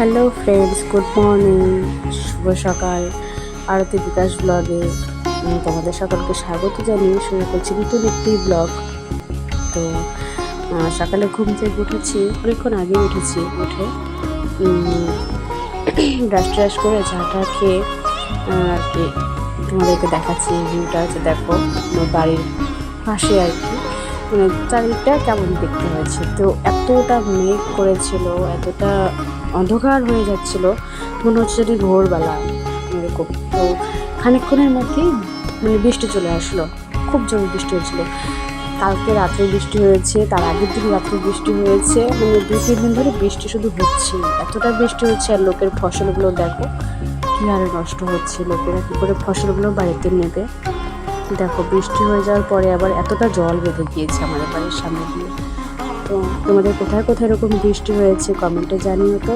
Hello friends, good morning, শুভ সকাল। আরতি বিকাশ ব্লগে তোমাদের সকলকে স্বাগত জানিয়ে শুরু করছি নতুন একটি ব্লগ। তো সকালে ঘুম থেকে উঠেছি, অনেকক্ষণ আগে উঠেছি। উঠে ব্রাশ ট্রাশ করে চাটা খেয়ে আর কি তোমাদেরকে দেখাচ্ছি। ভিউটা আছে, দেখো আমার বাড়ির পাশে আর কি, মানে চারিদিকটা কেমন দেখতে হয়েছে। তো এতটা মেঘ করেছিল, এতটা অন্ধকার হয়ে যাচ্ছিল, মনে হচ্ছে যদি ভোরবেলা এরকম। তো খানিকক্ষণের মধ্যেই মানে বৃষ্টি চলে আসলো, খুব জোর বৃষ্টি হয়েছিল। কালকে রাত্রে বৃষ্টি হয়েছে, তার আগের দিন রাত্রে বৃষ্টি হয়েছে, মানে 2-3 দিন ধরে বৃষ্টি শুধু হচ্ছে। এতটা বৃষ্টি হচ্ছে, আর লোকের ফসলগুলো দেখো কী হারে নষ্ট হচ্ছে। লোকেরা কী করে ফসলগুলো বাড়িতে নেবে। দেখো বৃষ্টি হয়ে যাওয়ার পরে আবার এতটা জল বেঁধে গিয়েছে আমাদের বাড়ির সামনে দিয়ে। তো তোমাদের কোথায় কোথায় এরকম বৃষ্টি হয়েছে কমেন্টে জানিও তো।